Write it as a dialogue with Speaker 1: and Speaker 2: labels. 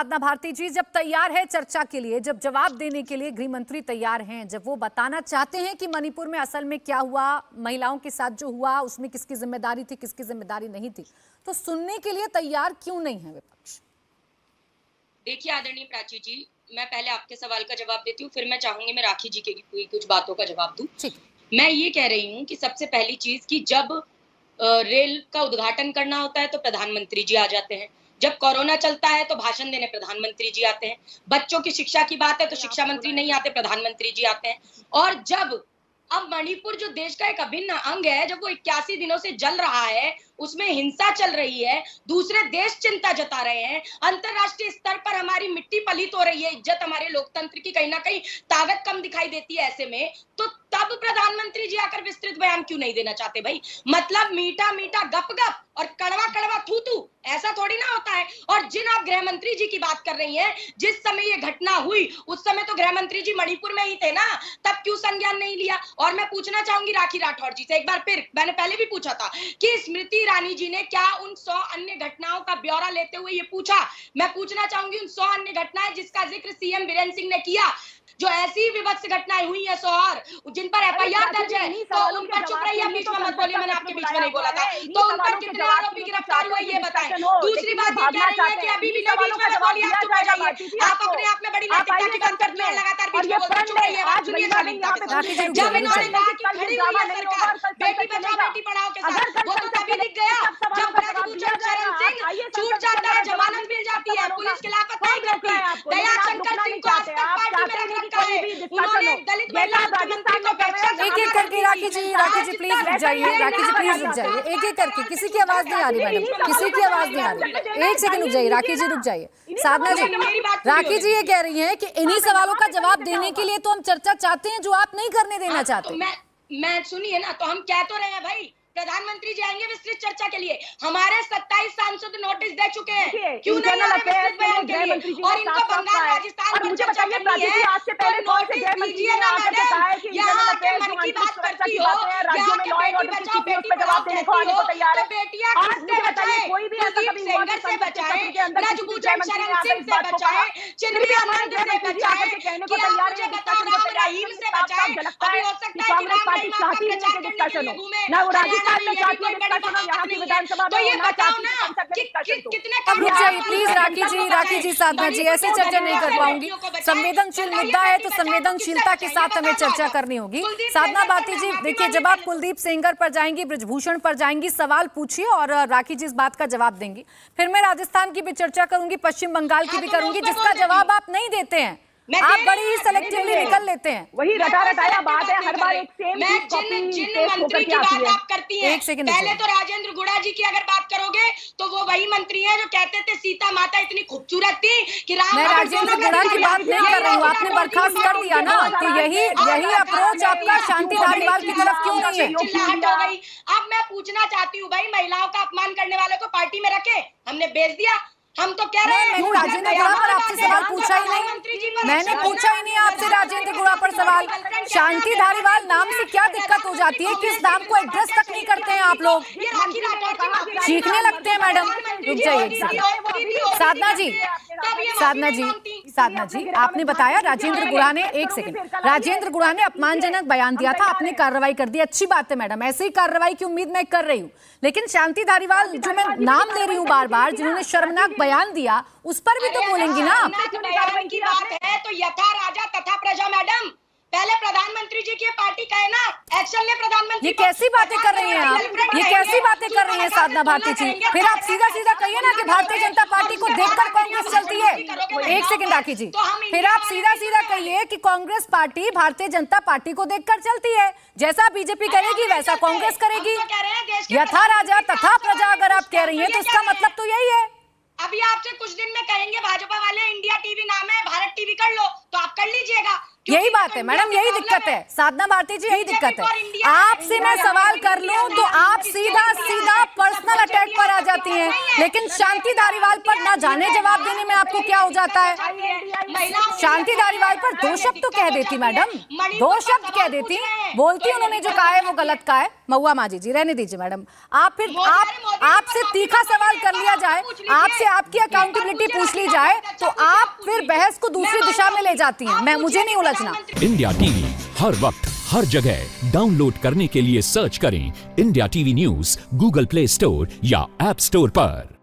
Speaker 1: साधना भारती जी, जब तैयार है चर्चा के लिए, जब जवाब देने के लिए गृह मंत्री तैयार हैं, जब वो बताना चाहते हैं कि मणिपुर में असल में क्या हुआ, महिलाओं के साथ जो हुआ उसमें किसकी जिम्मेदारी थी, किसकी जिम्मेदारी नहीं थी, तो सुनने के लिए तैयार क्यों नहीं है विपक्ष?
Speaker 2: देखिए आदरणीय प्राची जी, मैं पहले आपके सवाल का जवाब देती हूँ, फिर मैं चाहूंगी मैं राखी जी की कुछ बातों का जवाब दूं। मैं ये कह रही हूँ कि सबसे पहली चीज कि जब रेल का उद्घाटन करना होता है तो प्रधानमंत्री जी आ जाते हैं, जब कोरोना चलता है तो भाषण देने प्रधानमंत्री जी आते हैं, बच्चों की शिक्षा की बात है तो शिक्षा मंत्री नहीं आते, प्रधानमंत्री जी आते हैं। और जब अब मणिपुर जो देश का एक अभिन्न अंग है, जब वो 81 दिनों से जल रहा है, उसमें हिंसा चल रही है, दूसरे देश चिंता जता रहे हैं, अंतरराष्ट्रीय स्तर पर हमारी मिट्टी पलीत हो रही है, इज्जत हमारे लोकतंत्र की कहीं ना कहीं ताकत कम दिखाई देती है, ऐसे में तो तब प्रधानमंत्री जी आकर विस्तृत बयान क्यों नहीं देना चाहते भाई? मतलब मीठा मीठा गप गप और कड़वा कड़वा थू थू, ऐसा थोड़ी ना होता है। और जिन आप गृह मंत्री जी की बात कर रही हैं, जिस समय ये घटना हुई उस समय तो गृह मंत्री जी मणिपुर में ही थे ना, तब क्यों संज्ञान नहीं लिया? और मैं पूछना चाहूंगी राखी राठौर जी से एक बार फिर, मैंने पहले भी पूछा था कि स्मृति ईरानी जी ने क्या उन 100 अन्य घटनाओं का ब्यौरा लेते हुए ये पूछा? मैं पूछना चाहूंगी उन 100 अन्य घटनाएं जिसका जिक्र सीएम बीरेन सिंह ने किया, जो ऐसी विभत्स घटनाएं हुई है 100 और जिन पर एफआईआर दर्ज है, तो उन पर चुप रहिए, बीच में मत बोलिए, मैंने आपके बीच में नहीं बोला था। तो उन पर कितने आरोपी गिरफ्तार हुए ये बताएं। दूसरी बात ये कह रही है कि अभी भी नहीं बीच में बोलिए, आप चुप हो जाइए। आप अपने आप में बड़ी नैतिकता की बात करते हैं, लगातार बीच में बोलते हैं, चुप रहिए, बात सुनिए शालीनता। जब इन्होंने कहा कि खड़ी हुई है सरकार बेटी बचाओ बेटी पढ़ाओ के साथ, वो तो तभी दिख गया जब ब्रजभूषण शरण सिंह छूट जाता है, जमानत मिल जाती है, पुलिस खिलाफत नहीं करती, दया शंकर सिंह को आज तक पार्टी में रख रखा है, उन्होंने दलित महिला मुख्यमंत्री को
Speaker 1: एक एक करके राखी जी प्लीज रुक जाइए, राखी जी प्लीज रुक जाइए, एक एक करके, किसी की आवाज नहीं आ रही मैडम, किसी की आवाज नहीं आ रही, एक सेकंड रुक जाइए, राखी जी रुक जाइए। साधना जी, राखी जी ये कह रही हैं कि इन्हीं सवालों का जवाब देने के लिए तो हम चर्चा चाहते हैं जो आप नहीं करने देना चाहते।
Speaker 2: मैं सुनिए ना, तो हम कह तो रहे हैं भाई प्रधानमंत्री जी आएंगे विस्तृत चर्चा के लिए, हमारे 27 सांसद नोटिस दे चुके हैं, क्यों नहीं आ रहे विस्तृत बयान के लिए? और इनको बंगाल राजस्थान पर चर्चा करनी है, तो नोटिस दीजिए ना मैडम, यहाँ आके मन की बात करती हो, यहाँ के बेटी बचाओ बेटी पढ़ाओ कहती हो, तो बेटियां किससे बचाएं? कुलदीप सेंगर से बचाएं, ब्रजभूषण शरण सिंह से बचाएं, चिन्मय आनंद से बचाएं, कि आप मुझे बताओ राम रहीम से बचाएं? अभी हो सकता है कि राम रहीम आपका प्रचार करने के लिए घूमे, तो ये बताओ ना कि कितने
Speaker 1: अब रुक जाइए प्लीज राखी जी साधना जी, ऐसे चर्चा नहीं कर पाऊंगी, संवेदनशील मुद्दा है तो संवेदनशीलता के साथ हमें चर्चा करनी होगी। साधना भारती जी देखिए, जब आप कुलदीप सेंगर पर जाएंगी, ब्रजभूषण पर जाएंगी, सवाल पूछिए और राखी जी इस बात का जवाब देंगी, फिर मैं राजस्थान की भी चर्चा करूंगी, पश्चिम बंगाल की भी करूंगी, जिसका जवाब आप नहीं देते हैं, आप बड़ी ही सेलेक्टिवली निकल लेते हैं।
Speaker 3: वही रटाया बात है, हर बार एक सेम
Speaker 2: जिन मंत्री की बात आप करती हैं, पहले तो राजेंद्र गुड़ा जी की अगर बात करोगे तो वो वही मंत्री हैं जो कहते थे सीता माता इतनी खूबसूरत थी कि राम।
Speaker 1: मैं राजेंद्र गुड़ा की बात नहीं कर रही हूँ, आपने बर्खास्त कर दिया ना, तो यही अप्रोच आपका शांति धारीवाल की तरफ क्यों नहीं है?
Speaker 2: चिल्लाहट हो गई। अब मैं पूछना चाहती हूँ भाई, महिलाओं का अपमान करने वालों को पार्टी में रखे, हमने बेच दिया? हम तो कह रहे हैं
Speaker 1: मैंने राजेंद्र गुड़ा पर आपसे सवाल पूछा ही नहीं, मैंने पूछा ही नहीं आपसे राजेंद्र गुड़ा पर सवाल। शांति धारीवाल नाम से क्या दिक्कत हो जाती है, किस नाम को एड्रेस तक नहीं करते हैं आप लोग, चीखने लगते हैं मैडम। रुक जाइए साधना जी आपने बताया राजेंद्र गुड़ा ने, एक सेकंड, राजेंद्र गुड़ा ने अपमानजनक बयान दिया था, आपने कार्रवाई कर दी, अच्छी बात है मैडम, ऐसे ही कार्रवाई की उम्मीद मैं कर रही हूँ, लेकिन शांति धारीवाल जो मैं नाम ले रही हूँ बार बार, जिन्होंने शर्मनाक बयान दिया, उस पर भी तो बोलेंगी ना आप।
Speaker 2: बयान की बात है तो यथा राजा तथा प्रजा मैडम, पहले प्रधानमंत्री जी की पार्टी का है ना, एक्शन ले प्रधानमंत्री।
Speaker 1: ये कैसी बातें कर रही हैं आप, ये कैसी बातें कर रही हैं साधना भारती जी? फिर आप सीधा कहिए ना कि भारतीय जनता पार्टी को देखकर कांग्रेस चलती है। एक सेकंड राखी जी, फिर आप सीधा कहिए कि कांग्रेस पार्टी भारतीय जनता पार्टी को देखकर चलती है, जैसा बीजेपी करेगी वैसा कांग्रेस करेगी, यथा राजा तथा प्रजा अगर आप कह रही हैं तो इसका मतलब तो यही है।
Speaker 2: अभी आपसे कुछ दिन में कहेंगे भाजपा वाले इंडिया टीवी नाम है, भारत टीवी कर लो, तो आप कर लीजिएगा।
Speaker 1: यही बात है मैडम, यही दिक्कत है साधना भारती जी, यही दिक्कत है। आपसे मैं सवाल कर लूं तो आप सीधा पर्सनल अटैक पर आ जाती हैं, लेकिन शांति धारीवाल पर ना जाने जवाब देने में आपको क्या हो जाता है। शांति धारीवाल पर दो शब्द तो कह देती मैडम, दो शब्द कह देती, बोलती उन्होंने जो कहा है वो गलत कहा है। महुआ माझी जी रहने दीजिए मैडम, आप फिर आपसे तीखा सवाल कर लिया जाए, आपसे आपकी अकाउंटेबिलिटी पूछ ली जाए तो आप फिर बहस को दूसरी दिशा में ले जाती हैं। मुझे नहीं उलझना।
Speaker 4: इंडिया टीवी हर वक्त हर जगह डाउनलोड करने के लिए सर्च करें India TV news Google play store या ऐप स्टोर पर।